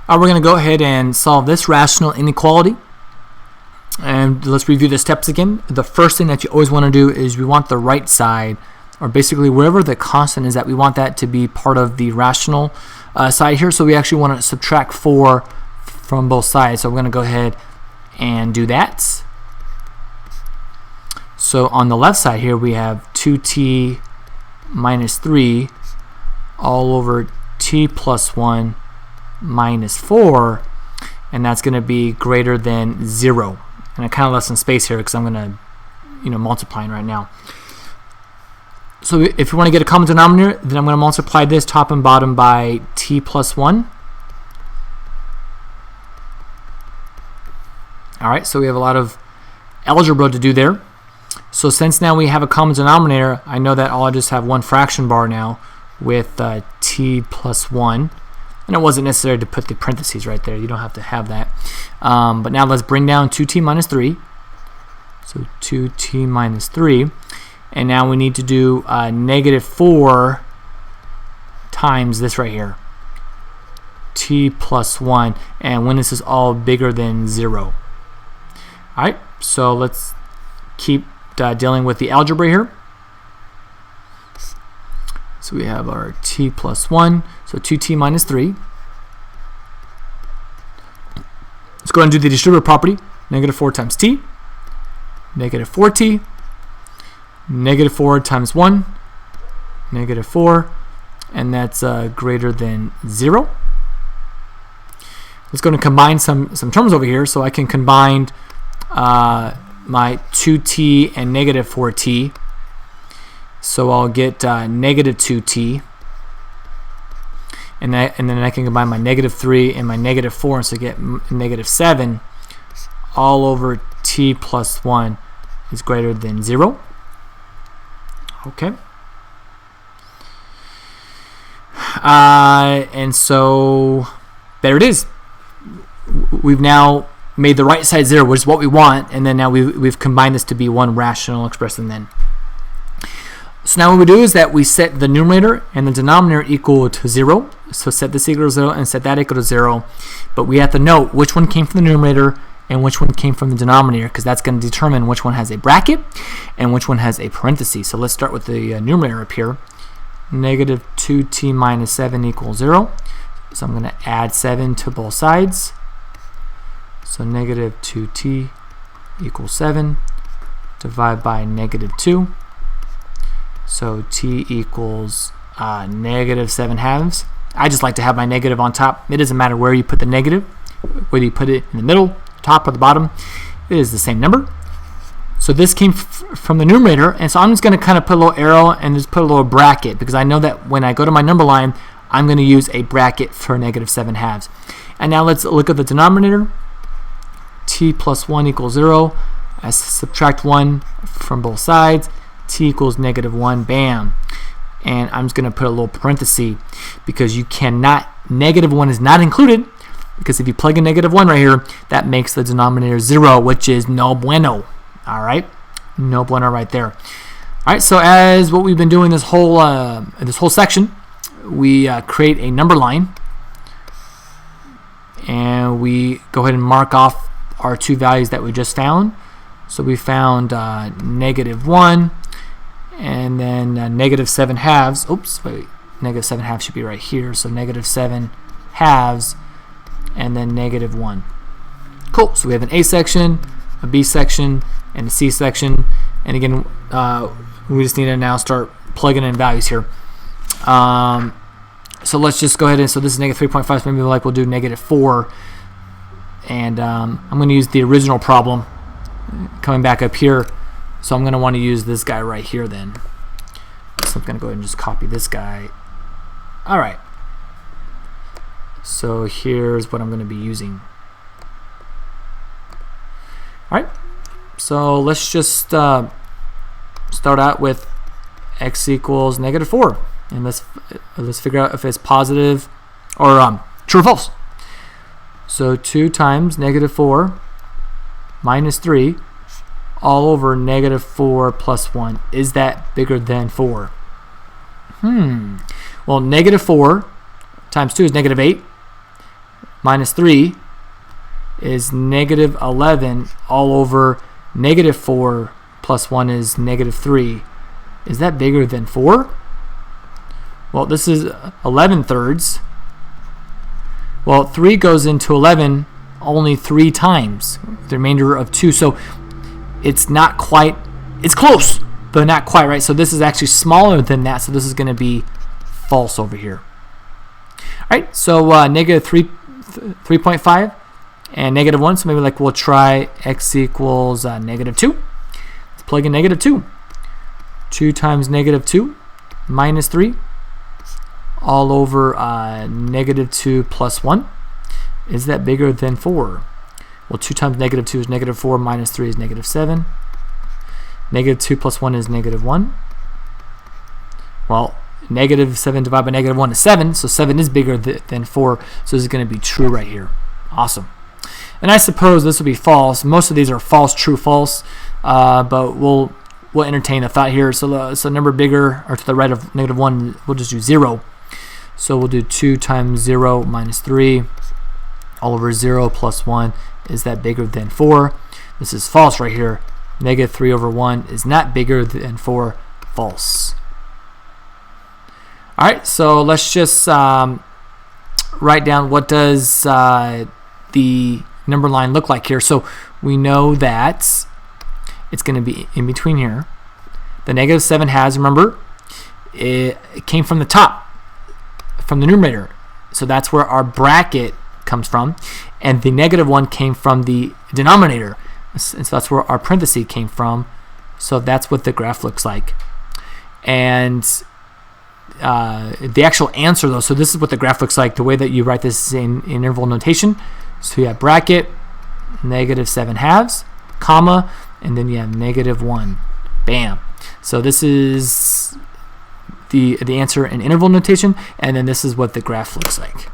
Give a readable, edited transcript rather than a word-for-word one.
We're going to go ahead and solve this rational inequality. And let's review the steps again. The first thing that you always want to do is we want the right side, or basically wherever the constant is at, we want that to be part of the rational side here. So we actually want to subtract 4 from both sides. So we're going to go ahead and do that. So on the left side here we have 2t minus 3 all over t plus 1 minus 4, and that's going to be greater than 0. And I kind of left some space here because I'm going to, multiplying right now. So if you want to get a common denominator, then I'm going to multiply this top and bottom by t plus 1. All right, so we have a lot of algebra to do there. So since now we have a common denominator, I know that I'll just have one fraction bar now with t plus 1. And it wasn't necessary to put the parentheses right there. You don't have to have that. But now let's bring down 2t minus 3. So 2t minus 3. And now we need to do negative 4 times this right here. T plus 1. And when this is all bigger than 0. Alright, so let's keep dealing with the algebra here. So we have our t plus 1, so 2t minus 3. Let's go ahead and do the distributive property. Negative 4 times t, negative 4t, negative 4 times 1, negative 4, and that's greater than 0. Let's go ahead and combine some terms over here. So I can combine my 2t and negative 4t. So I'll get negative 2t, and then I can combine my negative 3 and my negative 4, and so get negative 7 all over t plus 1 is greater than 0. Okay. And so there it is. We've now made the right side 0, which is what we want, and then now we've combined this to be one rational expression then. So now what we do is that we set the numerator and the denominator equal to 0. So set this equal to 0 and set that equal to 0. But we have to note which one came from the numerator and which one came from the denominator, because that's going to determine which one has a bracket and which one has a parenthesis. So let's start with the numerator up here. Negative 2t minus 7 equals 0. So I'm going to add 7 to both sides. So negative 2t equals 7. Divide by negative 2. So t equals negative 7 halves. I just like to have my negative on top. It doesn't matter where you put the negative, whether you put it in the middle, top, or the bottom. It is the same number. So this came from the numerator, and so I'm just going to kind of put a little arrow and just put a little bracket, because I know that when I go to my number line, I'm going to use a bracket for negative 7 halves. And now let's look at the denominator. T plus 1 equals 0. I subtract 1 from both sides. T equals negative 1, bam. And I'm just going to put a little parenthesis, because you cannot, negative 1 is not included, because if you plug in negative 1 right here, that makes the denominator 0, which is no bueno. All right, no bueno right there. All right, so as what we've been doing this whole section, we create a number line, and we go ahead and mark off our two values that we just found. So we found negative 1 and then negative 7 halves. Oops, wait, negative 7 halves should be right here. So negative 7 halves and then negative 1. Cool, so we have an A section, a B section, and a C section. And again, we just need to now start plugging in values here. So let's just go ahead and, so this is negative 3.5, so maybe like we'll do negative 4. And I'm going to use the original problem coming back up here. So I'm going to want to use this guy right here then. So I'm going to go ahead and just copy this guy. All right. So here's what I'm going to be using. All right. So let's just start out with x equals negative 4. And let's figure out if it's positive or true or false. So 2 times negative 4 minus 3 all over negative 4 plus 1. Is that bigger than 4? Well, negative 4 times 2 is negative 8. minus 3 is negative 11 all over negative 4 plus 1 is negative 3. Is that bigger than 4? Well, this is 11 thirds. Well, 3 goes into 11 only 3 times, the remainder of 2. So it's not quite, it's close, but not quite, right? So this is actually smaller than that, so this is going to be false over here. All right, so negative 3.5 and negative 1. So maybe like we'll try x equals negative 2. Let's plug in negative 2. 2 times negative 2 minus 3 all over negative 2 plus 1. Is that bigger than 4? Well, 2 times negative 2 is negative 4, minus 3 is negative 7. Negative 2 plus 1 is negative 1. Well, negative 7 divided by negative 1 is 7, so 7 is bigger than 4, so this is going to be true right here. Awesome. And I suppose this will be false. Most of these are false, true, false, but we'll entertain the thought here. So number bigger, or to the right of negative 1, we'll just do 0. So we'll do 2 times 0 minus 3 all over 0 plus 1. Is that bigger than 4? This is false right here. Negative 3 over 1 is not bigger than 4. False. All right, so let's just write down what does the number line look like here. So we know that it's going to be in between here. The negative 7 has, remember, it came from the top, from the numerator. So that's where our bracket comes from. And the negative 1 came from the denominator. And so that's where our parenthesis came from. So that's what the graph looks like. And the actual answer, though, so this is what the graph looks like, the way that you write this in interval notation. So you have bracket, negative 7 halves, comma, and then you have negative 1. Bam. So this is the answer in interval notation, and then this is what the graph looks like.